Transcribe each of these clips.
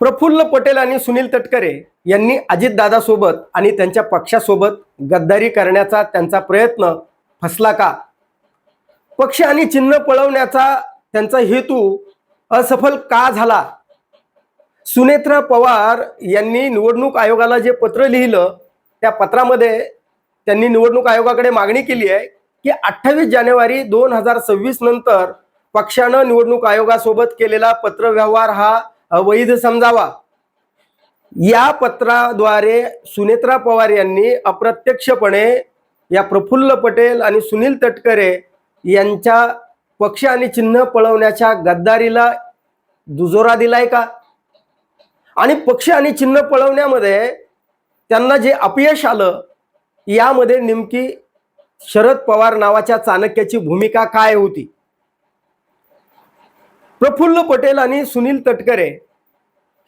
प्रफुल्ल पटेल आणि सुनील तटकरे यांनी अजितदादासोबत आणि त्यांच्या पक्षासोबत गद्दारी करण्याचा त्यांचा प्रयत्न फसला का? पक्ष आणि चिन्ह पळवण्याचा त्यांचा हेतू असफल का झाला? सुनेत्रा पवार यांनी निवडणूक आयोगाला जे पत्र लिहिलं त्या पत्रामध्ये त्यांनी निवडणूक आयोगाकडे मागणी केली आहे की 28 जानेवारी 2026 नंतर पक्षानं निवडणूक आयोगासोबत केलेला पत्रव्यवहार हा अवैध समजावा। या पत्राद्वारे सुनेत्रा पवार यांनी अप्रत्यक्षपणे या प्रफुल्ल पटेल आणि सुनील तटकरे यांच्या पक्ष आणि चिन्ह पळवण्याच्या गद्दारीला दुजोरा दिलाय का? आणि पक्ष आणि चिन्ह पळवण्यामध्ये त्यांना जे अपयश आलं यामध्ये नेमकी शरद पवार नावाच्या चाणक्याची भूमिका काय होती? प्रफुल्ल पटेल आणि सुनील तटकरे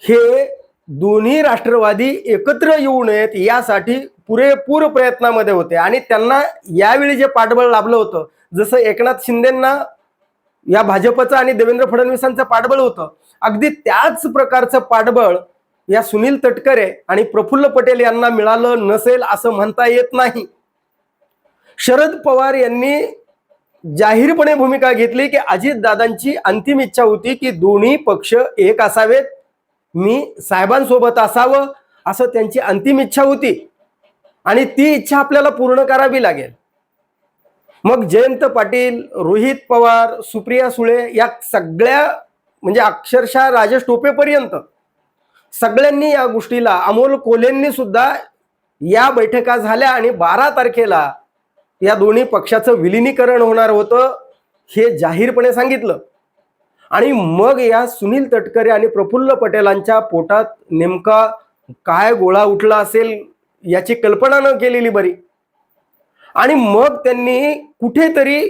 हे दोन्ही राष्ट्रवादी एकत्र येऊ नयेत यासाठी पुरेपूर प्रयत्नामध्ये होते आणि त्यांना यावेळी जे पाठबळ लाभलं होतं, जसं एकनाथ शिंदेंना या भाजपचं आणि देवेंद्र फडणवीसांचं पाठबळ होतं, अगदी त्याच प्रकारचं पाठबळ या सुनील तटकरे आणि प्रफुल्ल पटेल यांना मिळालं नसेल असं म्हणता येत नाही। शरद पवार यांनी जाहीरपणे भूमिका घेतली की अजितदादांची अंतिम इच्छा होती की दोन्ही पक्ष एक असावेत, मी साहेबांसोबत असावं असं त्यांची अंतिम इच्छा होती आणि ती इच्छा आपल्याला पूर्ण करावी लागेल। मग जयंत पाटील, रोहित पवार, सुप्रिया सुळे या सगळ्या म्हणजे अक्षरशः राजेश टोपेपर्यंत सगळ्यांनी या गोष्टीला, अमोल कोल्हेंनी सुद्धा या बैठका झाल्या आणि 12 तारखेला या दोन्ही पक्षाचं विलीनीकरण होणार होतं हे जाहीरपणे सांगितलं। आणि मग या सुनील तटकरे आणि प्रफुल्ल पटेलांच्या पोटात नेमका काय गोळा उठला असेल याची कल्पना न केलेली बरी। आणि मग त्यांनी कुठेतरी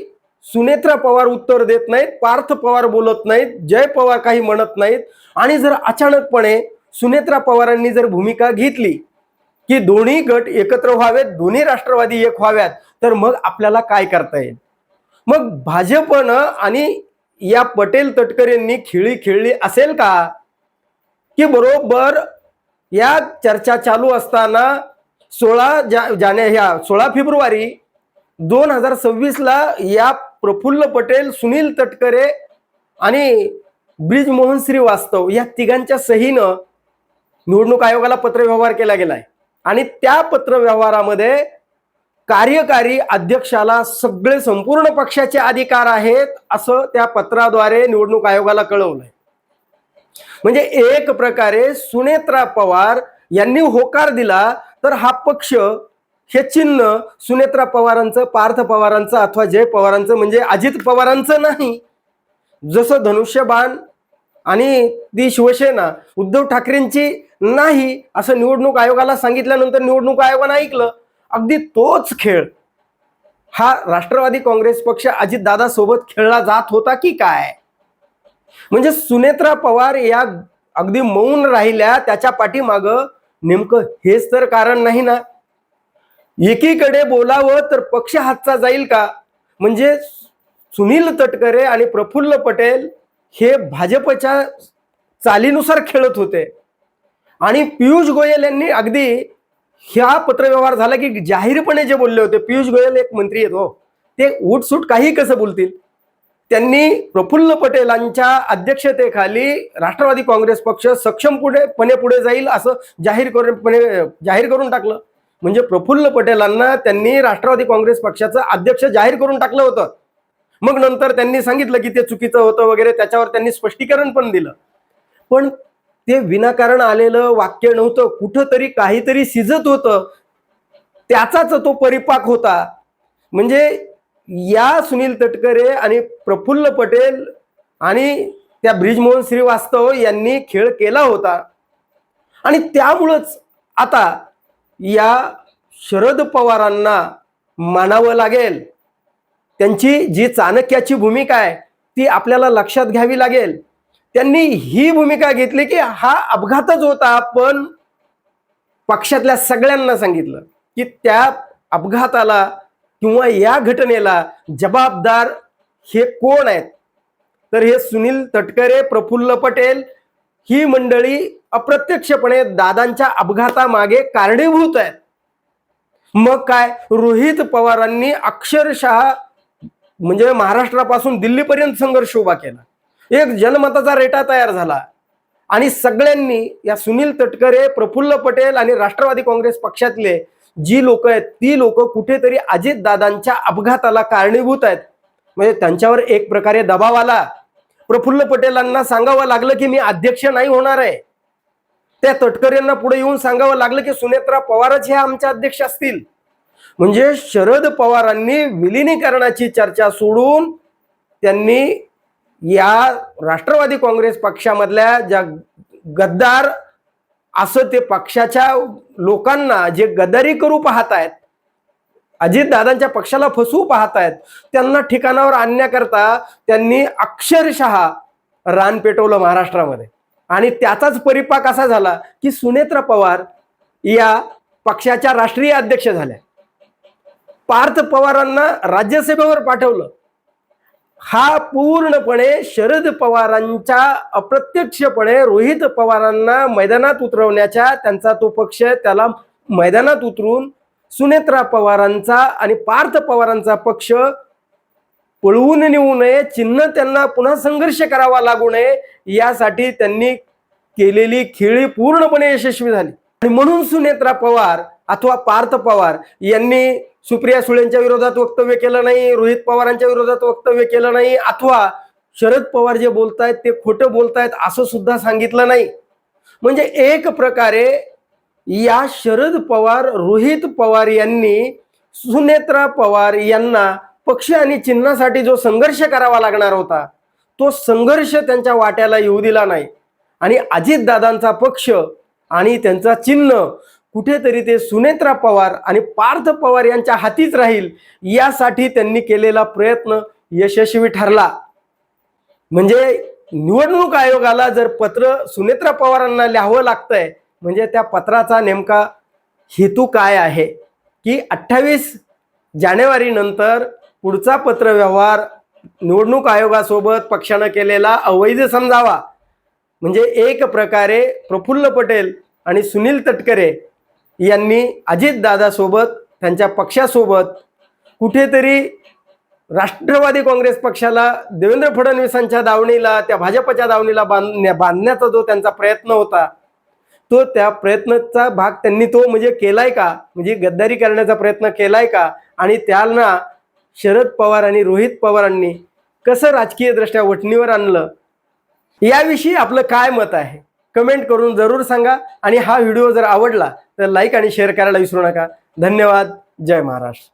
सुनेत्रा पवार उत्तर देत नाहीत, पार्थ पवार बोलत नाहीत, जय पवार काही म्हणत नाहीत आणि जर अचानकपणे सुनेत्रा पवारांनी जर भूमिका घेतली की दोन्ही गट एकत्र व्हावेत, दोन्ही राष्ट्रवादी एक व्हाव्यात, तर मग आपल्याला काय करता येईल? मग भाजपनं आणि या पटेल तटकरेंनी खेळी खेळली असेल का की बरोबर या चर्चा चालू असताना 16 फेब्रुवारी 2026 ला या प्रफुल्ल पटेल, सुनील तटकरे आणि ब्रिजमोहन श्रीवास्तव या तिघांच्या सहीनं निवडणूक आयोगाला पत्रव्यवहार केला गेलाय आणि त्या पत्रव्यवहारामध्ये कार्यकारी अध्यक्षाला सगळे संपूर्ण पक्षाचे अधिकार आहेत असं त्या पत्राद्वारे निवडणूक आयोगाला कळवलंय। म्हणजे एक प्रकारे सुनेत्रा पवार यांनी होकार दिला तर हा पक्ष, हे चिन्ह सुनेत्रा पवारांचं, पार्थ पवारांचं अथवा जय पवारांचं म्हणजे अजित पवारांचं नाही। जसं धनुष्यबाण आणि ती शिवसेना उद्धव ठाकरेंची नाही असं निवडणूक आयोगाला सांगितल्यानंतर निवडणूक आयोगानं ऐकलं। अगदी तोच खेळ हा राष्ट्रवादी काँग्रेस पक्ष अजितदादा सोबत खेळला जात होता की काय? म्हणजे सुनेत्रा पवार या अगदी मौन राहिल्या, त्याच्या पाठीमागं नेमकं हेच तर कारण नाही ना? एकीकडे बोलावं तर पक्ष हातचा जाईल का? म्हणजे सुनील तटकरे आणि प्रफुल्ल पटेल हे भाजपच्या चालीनुसार खेळत होते आणि पियुष गोयल यांनी अगदी ह्या पत्रव्यवहार झाला की जाहीरपणे जे बोलले होते, पियुष गोयल एक मंत्री आहेत हो, ते उठसूट काही कसं बोलतील, त्यांनी प्रफुल्ल पटेलांच्या अध्यक्षतेखाली राष्ट्रवादी काँग्रेस पक्ष सक्षमपणे पुढे जाईल असं जाहीर करून टाकलं। म्हणजे प्रफुल्ल पटेलांना त्यांनी राष्ट्रवादी काँग्रेस पक्षाचं अध्यक्ष जाहीर करून टाकलं होतं। मग नंतर त्यांनी सांगितलं की ते चुकीचं होतं वगैरे, त्याच्यावर त्यांनी स्पष्टीकरण पण दिलं, पण ते विनाकारण आलेलं वाक्य नव्हतं, कुठंतरी काहीतरी शिजत होतं, त्याचाच तो परिपाक होता। म्हणजे या सुनील तटकरे आणि प्रफुल्ल पटेल आणि त्या ब्रिजमोहन श्रीवास्तव यांनी खेळ केला होता आणि त्यामुळेच आता या शरद पवारांना मानावं लागेल। त्यांची जी चाणक्याची भूमिका आहे ती आपल्याला लक्षात घ्यावी लागेल। त्यांनी ही भूमिका घेतली की हा अपघातच होता, पण पक्षातल्या सगळ्यांना सांगितलं की त्या अपघाताला किंवा या घटनेला जबाबदार हे कोण आहेत, तर हे सुनील तटकरे, प्रफुल्ल पटेल ही मंडळी अप्रत्यक्षपणे दादांच्या अपघातामागे कारणीभूत आहेत. मग काय, रोहित पवारांनी अक्षरशः म्हणजे महाराष्ट्रापासून दिल्लीपर्यंत संघर्ष उभा केला, एक जनमताचा रेटा तयार झाला आणि सगळ्यांनी या सुनील तटकरे, प्रफुल्ल पटेल आणि राष्ट्रवादी काँग्रेस पक्षातले जी लोक आहेत ती लोक कुठेतरी अजितदादांच्या अपघाताला कारणीभूत आहेत. म्हणजे त्यांच्यावर एक प्रकारे दबाव आला. प्रफुल्ल पटेलांना सांगावं लागलं की मी अध्यक्ष नाही होणार आहे. त्या तटकरेंना पुढे येऊन सांगावं लागलं की सुनेत्रा पवारच हे आमचे अध्यक्ष असतील. म्हणजे शरद पवारांनी विलिनीकरणाची चर्चा सोडून त्यांनी या राष्ट्रवादी काँग्रेस पक्षामधल्या ज्या गद्दार असं ते पक्षाच्या लोकांना जे गद्दारी करू पाहतायत, अजितदादांच्या पक्षाला फसवू पाहतायत, त्यांना ठिकाणावर आणण्याकरता त्यांनी अक्षरशः रान पेटवलं महाराष्ट्रामध्ये. आणि त्याचाच परिपाक असा झाला की सुनेत्रा पवार या पक्षाच्या राष्ट्रीय अध्यक्ष झाल्या. पार्थ पवारांना राज्यसभेवर पाठवलं. हा पूर्णपणे शरद पवारांच्या अप्रत्यक्षपणे रोहित पवारांना मैदानात उतरवण्याच्या, त्यांचा तो पक्ष त्याला मैदानात उतरून सुनेत्रा पवारांचा आणि पार्थ पवारांचा पक्ष पळवून नेऊ नये, चिन्ह त्यांना पुन्हा संघर्ष करावा लागू नये यासाठी त्यांनी केलेली खेळी पूर्णपणे यशस्वी झाली. आणि म्हणून सुनेत्रा पवार अथवा पार्थ पवार यांनी सुप्रिया सुळेंच्या विरोधात वक्तव्य केलं नाही, रोहित पवारांच्या विरोधात वक्तव्य केलं नाही, अथवा शरद पवार जे बोलतायत ते खोटं बोलतायत असं सुद्धा सांगितलं नाही. म्हणजे एक प्रकारे या शरद पवार, रोहित पवार यांनी सुनेत्रा पवार यांना पक्ष आणि चिन्हासाठी जो संघर्ष करावा लागणार होता तो संघर्ष त्यांच्या वाट्याला येऊ दिला नाही. आणि अजितदादांचा पक्ष आणि त्यांचा चिन्ह कुठेतरी ते सुनेत्रा पवार आणि पार्थ पवार यांच्या हातीच राहील यासाठी त्यांनी केलेला प्रयत्न यशस्वी ठरला. म्हणजे निवडणूक आयोगाला जर पत्र सुनेत्रा पवारांना लिहावं लागतंय म्हणजे त्या पत्राचा नेमका हेतू काय आहे की 28 जानेवारी नंतर पुढचा पत्रव्यवहार निवडणूक आयोगासोबत पक्षानं केलेला अवैध समजावा. म्हणजे एक प्रकारे प्रफुल्ल पटेल आणि सुनील तटकरे यांनी अजितदादासोबत, त्यांच्या पक्षासोबत कुठेतरी राष्ट्रवादी काँग्रेस पक्षाला देवेंद्र फडणवीसांच्या दावणीला, त्या भाजपच्या दावणीला बांधण्याचा जो त्यांचा प्रयत्न होता तो त्या प्रयत्नाचा भाग त्यांनी तो म्हणजे केलाय का, म्हणजे गद्दारी करण्याचा प्रयत्न केलाय का, आणि त्यांना शरद पवार आणि रोहित पवारांनी कसं राजकीय दृष्ट्या वठणीवर आणलं याविषयी आपलं काय मत आहे कमेंट करून जरूर सांगा. आणि हा व्हिडिओ जर आवडला तर लाईक आणि शेअर करायला विसरू नका. धन्यवाद. जय महाराष्ट्र.